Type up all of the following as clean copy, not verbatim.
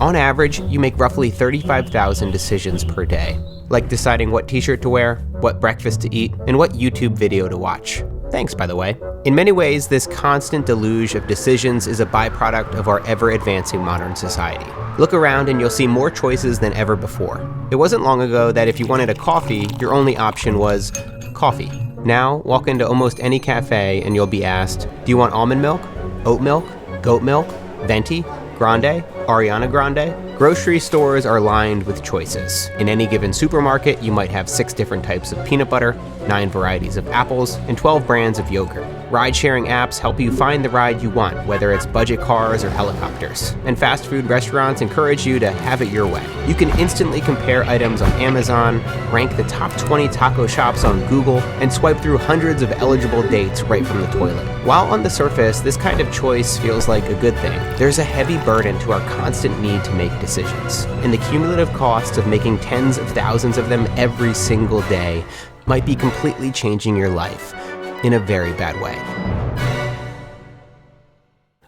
On average, you make roughly 35,000 decisions per day, like deciding what t-shirt to wear, what breakfast to eat, and what YouTube video to watch. Thanks, by the way. In many ways, this constant deluge of decisions is a byproduct of our ever-advancing modern society. Look around and you'll see more choices than ever before. It wasn't long ago that if you wanted a coffee, your only option was coffee. Now, walk into almost any cafe and you'll be asked, do you want almond milk, oat milk, goat milk, venti, grande, Ariana Grande? Grocery stores are lined with choices. In any given supermarket, you might have 6 different types of peanut butter, 9 varieties of apples, and 12 brands of yogurt. Ride-sharing apps help you find the ride you want, whether it's budget cars or helicopters. And fast food restaurants encourage you to have it your way. You can instantly compare items on Amazon, rank the top 20 taco shops on Google, and swipe through hundreds of eligible dates right from the toilet. While on the surface, this kind of choice feels like a good thing, there's a heavy burden to our constant need to make decisions. And the cumulative cost of making tens of thousands of them every single day might be completely changing your life in a very bad way.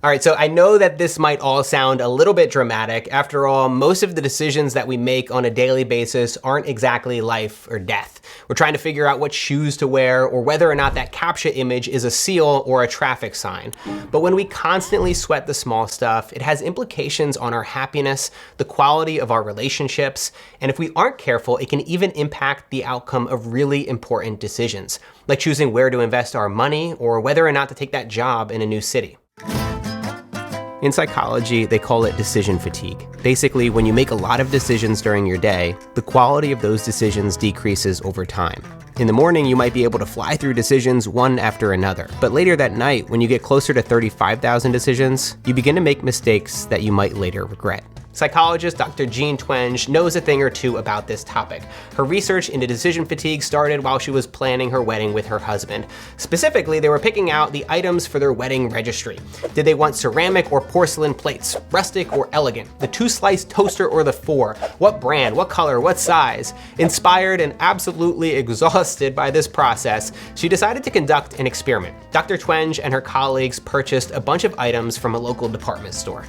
All right, so I know that this might all sound a little bit dramatic. After all, most of the decisions that we make on a daily basis aren't exactly life or death. We're trying to figure out what shoes to wear or whether or not that CAPTCHA image is a seal or a traffic sign. But when we constantly sweat the small stuff, it has implications on our happiness, the quality of our relationships, and if we aren't careful, it can even impact the outcome of really important decisions, like choosing where to invest our money or whether or not to take that job in a new city. In psychology, they call it decision fatigue. Basically, when you make a lot of decisions during your day, the quality of those decisions decreases over time. In the morning, you might be able to fly through decisions one after another. But later that night, when you get closer to 35,000 decisions, you begin to make mistakes that you might later regret. Psychologist Dr. Jean Twenge knows a thing or two about this topic. Her research into decision fatigue started while she was planning her wedding with her husband. Specifically, they were picking out the items for their wedding registry. Did they want ceramic or porcelain plates, rustic or elegant, the 2-slice toaster or the 4, what brand, what color, what size? Inspired and absolutely exhausted by this process, she decided to conduct an experiment. Dr. Twenge and her colleagues purchased a bunch of items from a local department store.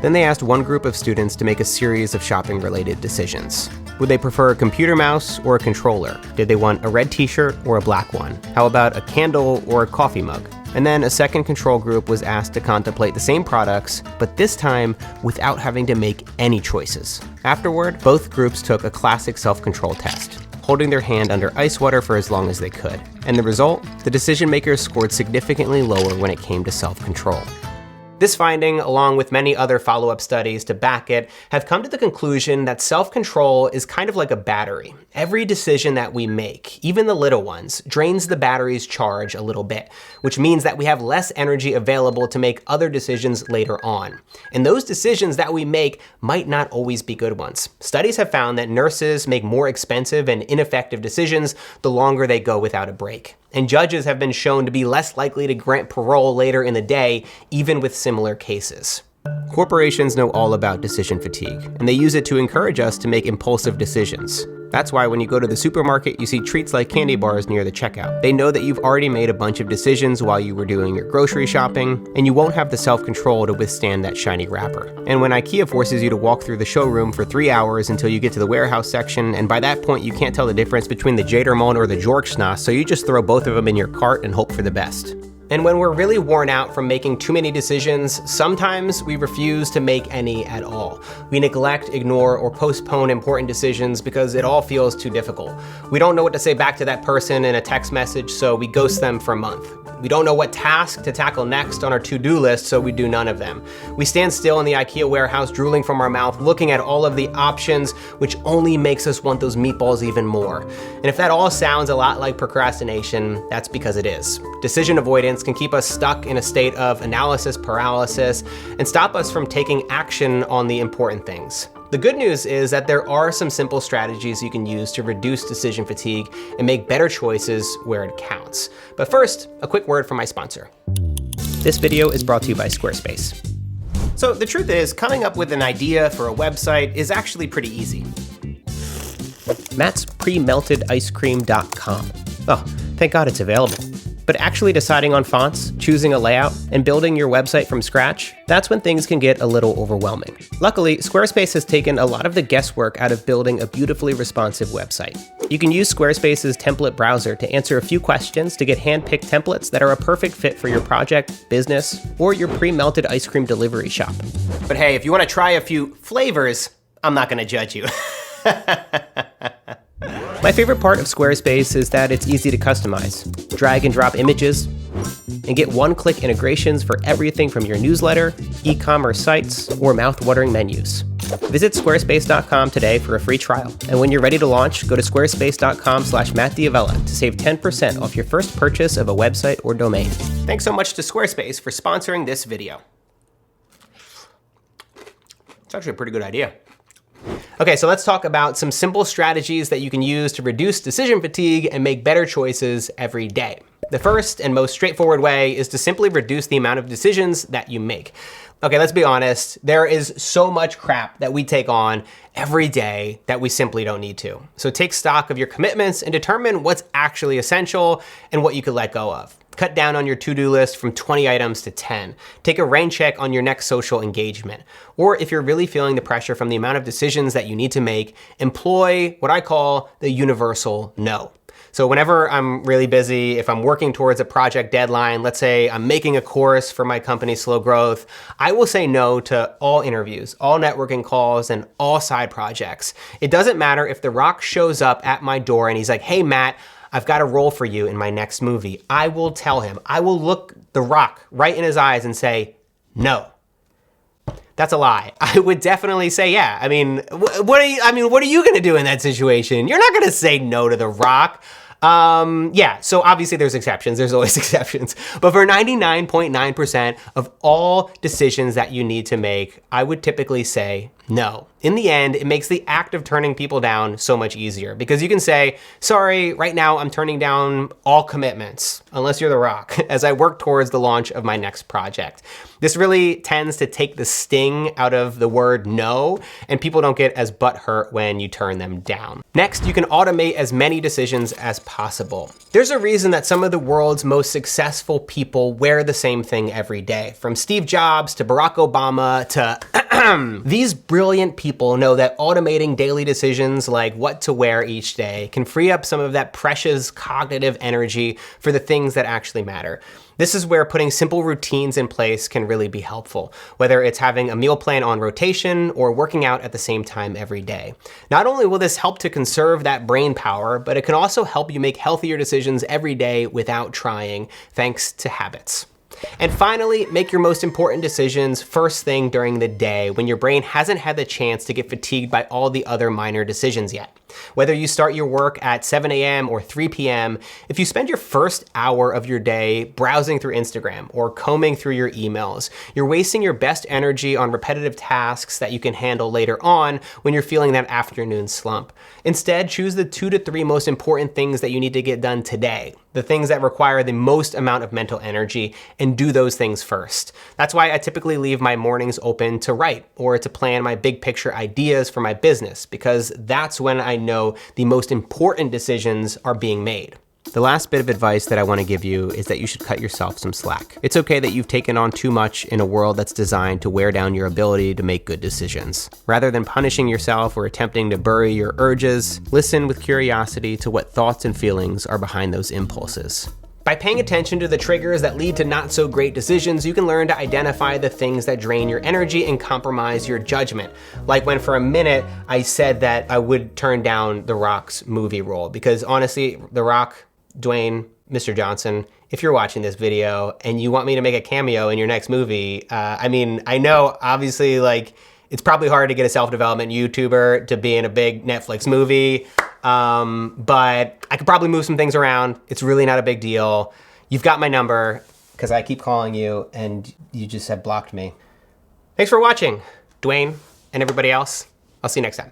Then they asked one group of students to make a series of shopping-related decisions. Would they prefer a computer mouse or a controller? Did they want a red t-shirt or a black one? How about a candle or a coffee mug? And then a second control group was asked to contemplate the same products, but this time without having to make any choices. Afterward, both groups took a classic self-control test, holding their hand under ice water for as long as they could. And the result? The decision makers scored significantly lower when it came to self-control. This finding, along with many other follow-up studies to back it, have come to the conclusion that self-control is kind of like a battery. Every decision that we make, even the little ones, drains the battery's charge a little bit, which means that we have less energy available to make other decisions later on. And those decisions that we make might not always be good ones. Studies have found that nurses make more expensive and ineffective decisions the longer they go without a break. And judges have been shown to be less likely to grant parole later in the day, even with similar cases. Corporations know all about decision fatigue, and they use it to encourage us to make impulsive decisions. That's why when you go to the supermarket, you see treats like candy bars near the checkout. They know that you've already made a bunch of decisions while you were doing your grocery shopping, and you won't have the self-control to withstand that shiny wrapper. And when IKEA forces you to walk through the showroom for 3 hours until you get to the warehouse section, and by that point you can't tell the difference between the Jedermann or the Jorkschnass, so you just throw both of them in your cart and hope for the best. And when we're really worn out from making too many decisions, sometimes we refuse to make any at all. We neglect, ignore, or postpone important decisions because it all feels too difficult. We don't know what to say back to that person in a text message, so we ghost them for a month. We don't know what task to tackle next on our to-do list, so we do none of them. We stand still in the IKEA warehouse, drooling from our mouth, looking at all of the options, which only makes us want those meatballs even more. And if that all sounds a lot like procrastination, that's because it is. Decision avoidance can keep us stuck in a state of analysis paralysis and stop us from taking action on the important things. The good news is that there are some simple strategies you can use to reduce decision fatigue and make better choices where it counts. But first, a quick word from my sponsor. This video is brought to you by Squarespace. So the truth is, coming up with an idea for a website is actually pretty easy. Matt's premeltedicecream.com. Oh, thank God it's available. But actually deciding on fonts, choosing a layout, and building your website from scratch, that's when things can get a little overwhelming. Luckily, Squarespace has taken a lot of the guesswork out of building a beautifully responsive website. You can use Squarespace's template browser to answer a few questions to get hand-picked templates that are a perfect fit for your project, business, or your pre-melted ice cream delivery shop. But hey, if you want to try a few flavors, I'm not going to judge you. My favorite part of Squarespace is that it's easy to customize. Drag and drop images, and get one-click integrations for everything from your newsletter, e-commerce sites, or mouth-watering menus. Visit squarespace.com today for a free trial. And when you're ready to launch, go to squarespace.com/MattDiavella to save 10% off your first purchase of a website or domain. Thanks so much to Squarespace for sponsoring this video. It's actually a pretty good idea. Okay, so let's talk about some simple strategies that you can use to reduce decision fatigue and make better choices every day. The first and most straightforward way is to simply reduce the amount of decisions that you make. Okay, let's be honest. There is so much crap that we take on every day that we simply don't need to. So take stock of your commitments and determine what's actually essential and what you could let go of. Cut down on your to-do list from 20 items to 10. Take a rain check on your next social engagement. Or if you're really feeling the pressure from the amount of decisions that you need to make, employ what I call the universal no. So whenever I'm really busy, if I'm working towards a project deadline, let's say I'm making a course for my company's slow growth, I will say no to all interviews, all networking calls, and all side projects. It doesn't matter if The Rock shows up at my door and he's like, hey, Matt, I've got a role for you in my next movie. I will tell him, I will look The Rock right in his eyes and say, no. That's a lie. I would definitely say, yeah. I mean, what are you gonna do in that situation? You're not gonna say no to The Rock. Yeah, so obviously there's exceptions. There's always exceptions. But for 99.9% of all decisions that you need to make, I would typically say no. In the end, it makes the act of turning people down so much easier because you can say, sorry, right now I'm turning down all commitments, unless you're The Rock, as I work towards the launch of my next project. This really tends to take the sting out of the word no, and people don't get as butthurt when you turn them down. Next, you can automate as many decisions as possible. There's a reason that some of the world's most successful people wear the same thing every day, from Steve Jobs to Barack Obama to these brilliant people know that automating daily decisions like what to wear each day can free up some of that precious cognitive energy for the things that actually matter. This is where putting simple routines in place can really be helpful, whether it's having a meal plan on rotation or working out at the same time every day. Not only will this help to conserve that brain power, but it can also help you make healthier decisions every day without trying, thanks to habits. And finally, make your most important decisions first thing during the day when your brain hasn't had the chance to get fatigued by all the other minor decisions yet. Whether you start your work at 7 a.m. or 3 p.m., if you spend your first hour of your day browsing through Instagram or combing through your emails, you're wasting your best energy on repetitive tasks that you can handle later on when you're feeling that afternoon slump. Instead, choose the 2 to 3 most important things that you need to get done today, the things that require the most amount of mental energy, and do those things first. That's why I typically leave my mornings open to write or to plan my big picture ideas for my business, because that's when I know the most important decisions are being made. The last bit of advice that I want to give you is that you should cut yourself some slack. It's okay that you've taken on too much in a world that's designed to wear down your ability to make good decisions. Rather than punishing yourself or attempting to bury your urges, listen with curiosity to what thoughts and feelings are behind those impulses. By paying attention to the triggers that lead to not so great decisions, you can learn to identify the things that drain your energy and compromise your judgment. Like when for a minute I said that I would turn down The Rock's movie role, because honestly, The Rock, Dwayne, Mr. Johnson, if you're watching this video and you want me to make a cameo in your next movie, I know obviously like it's probably hard to get a self-development YouTuber to be in a big Netflix movie, but I could probably move some things around. It's really not a big deal. You've got my number because I keep calling you and you just have blocked me. Thanks for watching, Dwayne and everybody else. I'll see you next time.